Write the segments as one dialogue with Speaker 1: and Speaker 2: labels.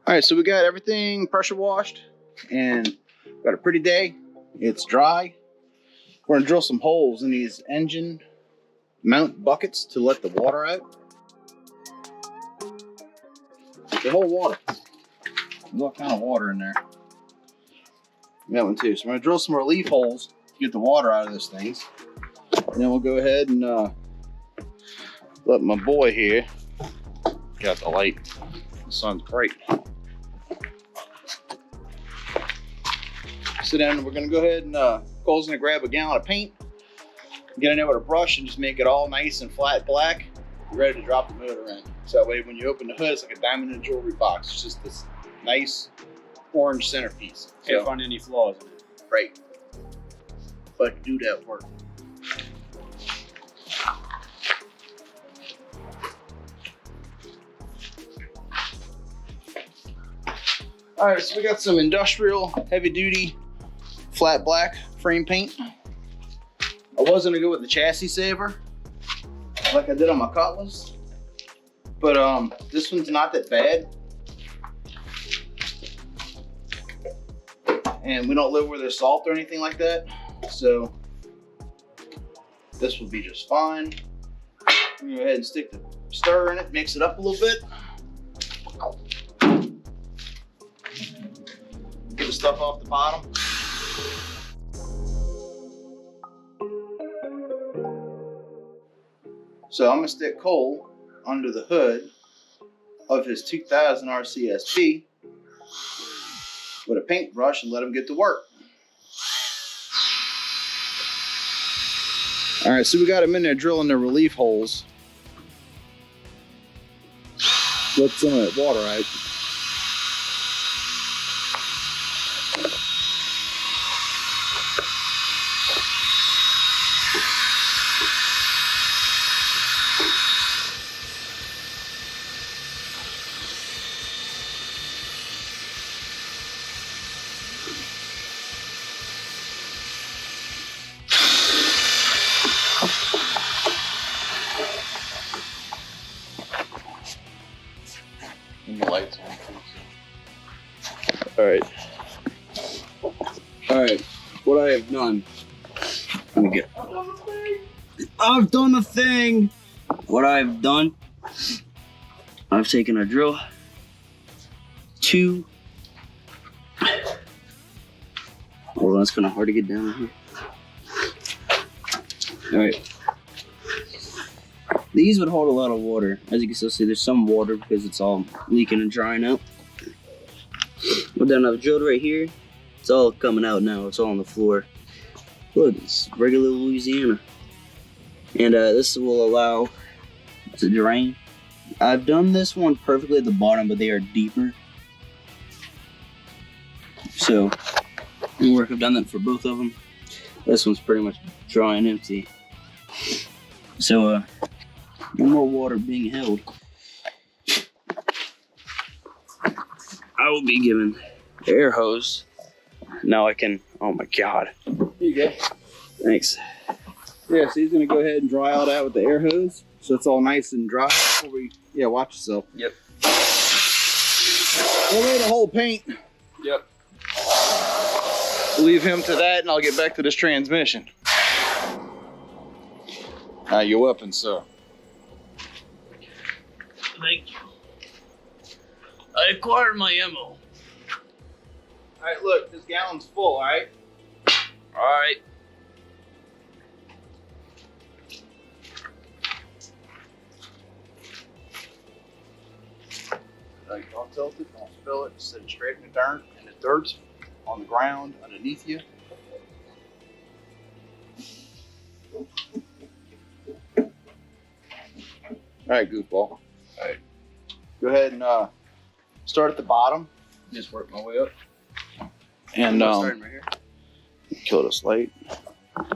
Speaker 1: All right, so we got everything pressure washed and got a pretty day. It's dry. We're gonna drill some holes in these engine mount buckets to let the water out. The whole water. There's all kind of water in there. That one too. So we're gonna drill some relief holes to get the water out of those things. And then we'll go ahead and let my boy here, got the light, the sun's bright. So then we're gonna go ahead and Cole's gonna grab a gallon of paint, get in there with a brush and just make it all nice and flat black. You're ready to drop the motor in. So that way when you open the hood, it's like a diamond in a jewelry box. It's just this nice orange centerpiece.
Speaker 2: Can't find any flaws in it.
Speaker 1: Right. But do that work. All right, so we got some industrial heavy duty flat black frame paint. I was gonna go with the chassis saver like I did on my Cutlass, but this one's not that bad. And we don't live where there's salt or anything like that, so this will be just fine. I'm gonna go ahead and stick the stir in it, mix it up a little bit. Get the stuff off the bottom. So I'm gonna stick Cole under the hood of his 2000 RCSB with a paintbrush and let him get to work. All right, so we got him in there drilling the relief holes. Let some of that water out. And the lights on. All right.
Speaker 2: All right, what I have done. Let me get. I've done the thing. What I've done. I've taken a drill. Hold on, it's kind of hard to get down here. All right. These would hold a lot of water. As you can still see, there's some water because it's all leaking and drying out. But then I've drilled right here. It's all coming out now. It's all on the floor. Look, it's regular Louisiana. And this will allow it to drain. I've done this one perfectly at the bottom, but they are deeper. So, I've done that for both of them. This one's pretty much dry and empty. So, no more water being held. I will be given the air hose. Now I can, oh my God.
Speaker 1: Here you go.
Speaker 2: Thanks.
Speaker 1: Yeah, so he's gonna go ahead and dry all that with the air hose. So it's all nice and dry before we, yeah, watch yourself.
Speaker 2: Yep.
Speaker 1: We'll lay the whole paint.
Speaker 2: Yep.
Speaker 1: Leave him to that and I'll get back to this transmission. Your weapon, sir.
Speaker 2: Thank you. I acquired my ammo.
Speaker 1: All right, look, this gallon's full, all right?
Speaker 2: All right.
Speaker 1: Don't tilt it, don't spill it, just sit it straight in the dirt, on the ground, underneath you. All right, goofball. All right. Go ahead and start at the bottom.
Speaker 2: Just work my way up.
Speaker 1: And
Speaker 2: Starting right here.
Speaker 1: kill this light.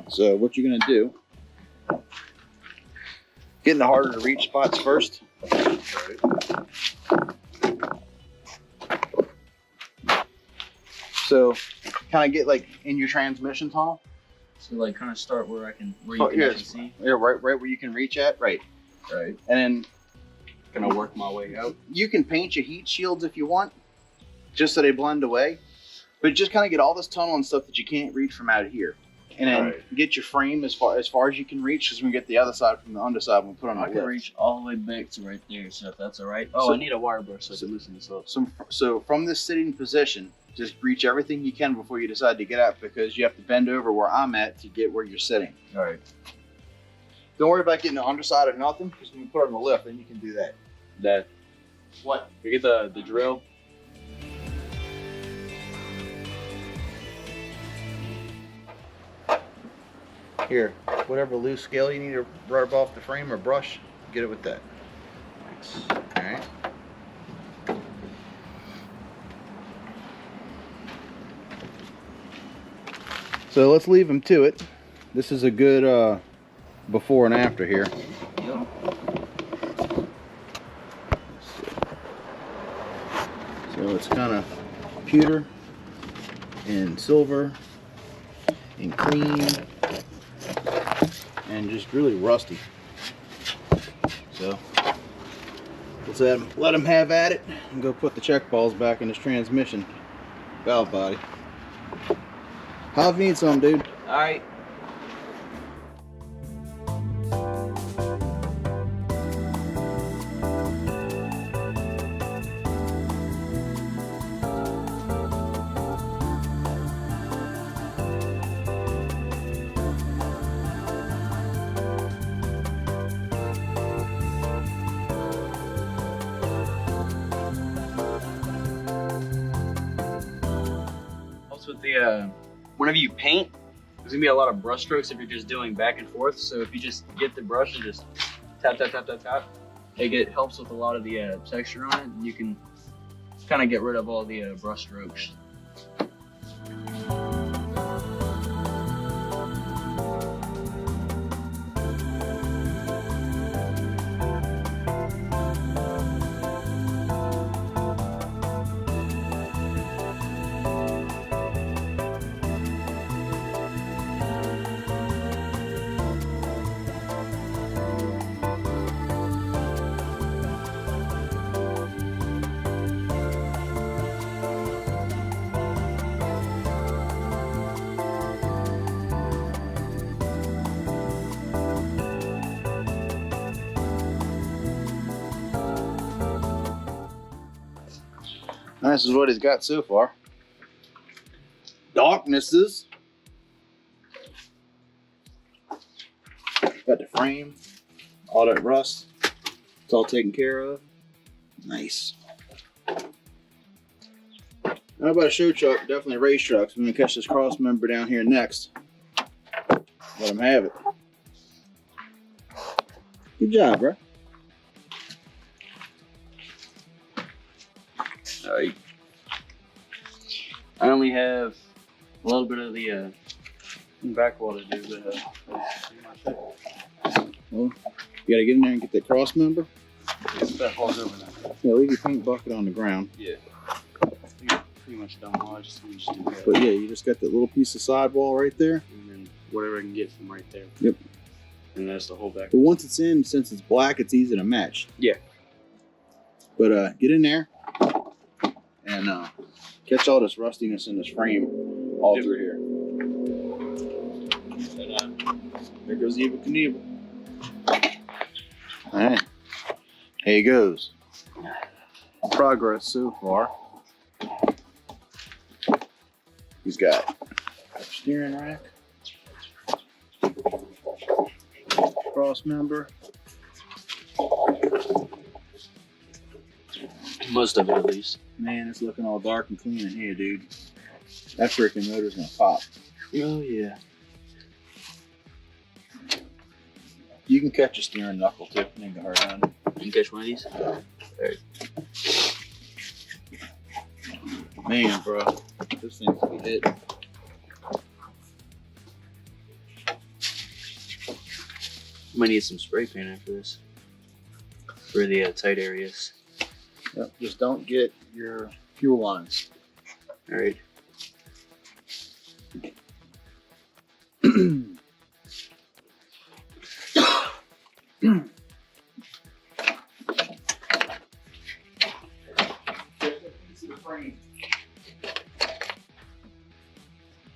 Speaker 1: So what you're gonna do, getting the harder to reach spots first. Right. So kind of get like in your transmission tunnel.
Speaker 2: So like kind of start where you can
Speaker 1: yes.
Speaker 2: actually see.
Speaker 1: Yeah, right where you can reach at. Right.
Speaker 2: Right.
Speaker 1: And then
Speaker 2: Gonna work my way out.
Speaker 1: you can paint your heat shields if you want. just so they blend away. But just kind of get all this tunnel and stuff that you can't reach from out of here. And then get your frame as far as you can reach, because we get the other side from the underside when we put on the lift.
Speaker 2: I can reach all the way back to right there, so if that's all right. Oh, so, I need a wire brush so I can loosen this up.
Speaker 1: So from this sitting position, just reach everything you can before you decide to get up, because you have to bend over where I'm at to get where you're sitting.
Speaker 2: All right.
Speaker 1: Don't worry about getting the underside or nothing, because when you put on the lift, then you can do that.
Speaker 3: Dad,
Speaker 1: What?
Speaker 3: you get the drill.
Speaker 1: Here, whatever loose scale you need to rub off the frame or brush, get it with that.
Speaker 2: Thanks.
Speaker 1: All right. So let's leave him to it. This is a good before and after here.
Speaker 2: Yep.
Speaker 1: So it's kind of pewter and silver and clean and just really rusty. So let's let him have at it and go put the check balls back in his transmission valve body. How if you need some, dude?
Speaker 2: All right. With the whenever you paint, there's gonna be a lot of brush strokes if you're just doing back and forth. So if you just get the brush and just tap tap tap tap tap, it helps with a lot of the texture on it, and you can kind of get rid of all the brush strokes.
Speaker 1: This is what he's got so far. Darknesses. Got the frame, all that rust. It's all taken care of. Nice. How about a show truck? Definitely a race truck. So I'm gonna catch this cross member down here next. Let him have it. Good job, bro.
Speaker 2: Alright. I only have a little bit of the back wall to do, but that's pretty much it.
Speaker 1: Well, you gotta get in there and get that cross member.
Speaker 3: Yeah, that falls over now.
Speaker 1: Yeah, leave your paint bucket on the ground.
Speaker 3: Yeah. You're pretty much done. Well, I just do that.
Speaker 1: But yeah, you just got that little piece of sidewall right there.
Speaker 3: And then whatever I can get from right there.
Speaker 1: Yep.
Speaker 3: And that's the whole back.
Speaker 1: But once it's in, since it's black, it's easy to match.
Speaker 3: Yeah.
Speaker 1: But get in there and catch all this rustiness in this frame all through here. And, there goes Evel Knievel. All right, here he goes. Progress so far. He's got a steering rack, cross member.
Speaker 2: Most of it, at least.
Speaker 1: Man, it's looking all dark and clean in here, dude. That freaking motor's gonna pop.
Speaker 2: Oh, yeah.
Speaker 1: You can catch a steering knuckle too. Ain't gonna hurt none.
Speaker 2: You can catch one of these? Alright.
Speaker 1: Man, bro, this thing's gonna be hit.
Speaker 2: Might need some spray paint after this for the tight areas.
Speaker 1: Yep, just don't get your fuel lines.
Speaker 2: Alright.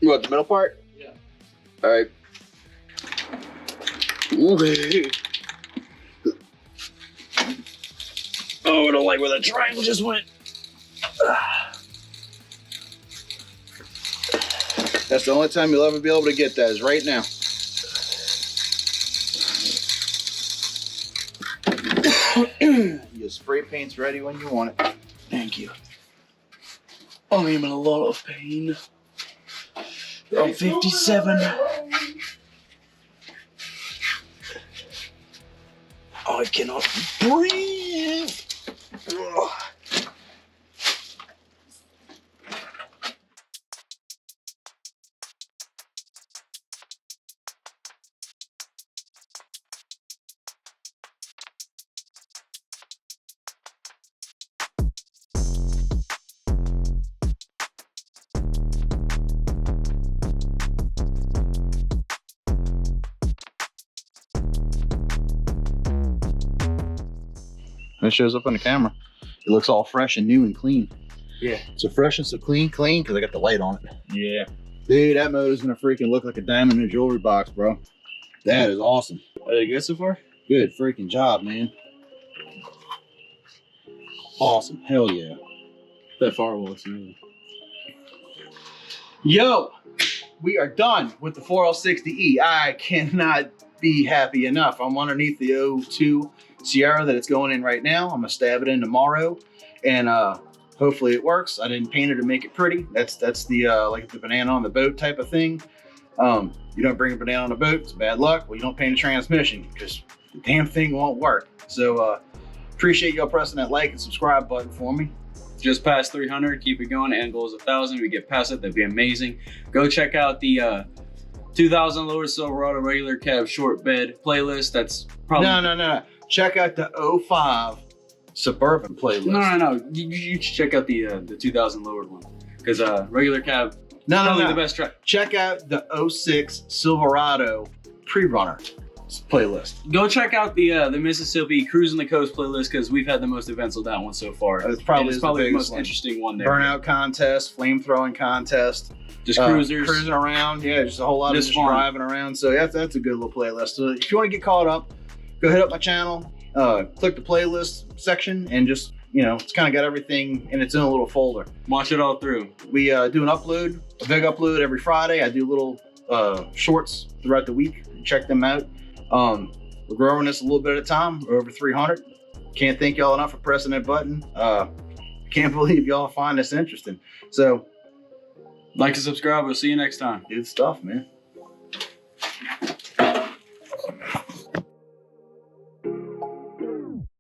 Speaker 1: You want the middle part?
Speaker 3: Yeah.
Speaker 1: All right.
Speaker 2: Okay. Oh, I don't like where that triangle just went.
Speaker 1: That's the only time you'll ever be able to get that is right now. Your spray paint's ready when you want it.
Speaker 2: Thank you. I'm in a lot of pain. I'm 57. I cannot breathe. Ugh.
Speaker 1: And it shows up on the camera. It looks all fresh and new and clean.
Speaker 3: Yeah.
Speaker 1: So fresh and so clean because I got the light on it.
Speaker 3: Yeah.
Speaker 1: Dude, that motor's gonna freaking look like a diamond in a jewelry box, bro. That is awesome.
Speaker 3: Are they good so far?
Speaker 1: Good freaking job, man. Awesome. Hell yeah.
Speaker 3: That firewall looks amazing.
Speaker 1: Yo, we are done with the 4L60E. I cannot be happy enough. I'm underneath the 02 Sierra that it's going in right now. I'm gonna stab it in tomorrow, and hopefully it works. I didn't paint it to make it pretty. That's the like the banana on the boat type of thing. You don't bring a banana on a boat, it's bad luck. Well, you don't paint a transmission because the damn thing won't work. So appreciate y'all pressing that like and subscribe button for me.
Speaker 3: Just past 300, keep it going. End goal is 1,000. We get past it, that'd be amazing. Go check out the 2000 lower Silverado regular cab short bed playlist. That's probably
Speaker 1: No. Check out the 05 Suburban playlist.
Speaker 3: no. You should check out the 2000 lowered one because regular cab probably the best track.
Speaker 1: Check out the 06 Silverado pre-runner playlist.
Speaker 3: Go check out the Mississippi Cruising the Coast playlist because we've had the most events on that one so far.
Speaker 1: It's probably
Speaker 3: the
Speaker 1: biggest
Speaker 3: most
Speaker 1: one.
Speaker 3: interesting one there.
Speaker 1: Burnout contest, flamethrowing contest,
Speaker 3: Just cruisers.
Speaker 1: cruising around. Yeah, just a whole lot of just
Speaker 3: fun.
Speaker 1: driving around. So that's a good little playlist. So if you want to get caught up, go hit up my channel, click the playlist section, and just, it's kind of got everything in its own little folder.
Speaker 3: Watch it all through.
Speaker 1: We do an upload, a big upload every Friday. I do little shorts throughout the week. Check them out. We're growing this a little bit at a time. We're over 300. Can't thank y'all enough for pressing that button. Can't believe y'all find this interesting. So,
Speaker 3: Like and subscribe. We'll see you next time.
Speaker 1: good stuff, man.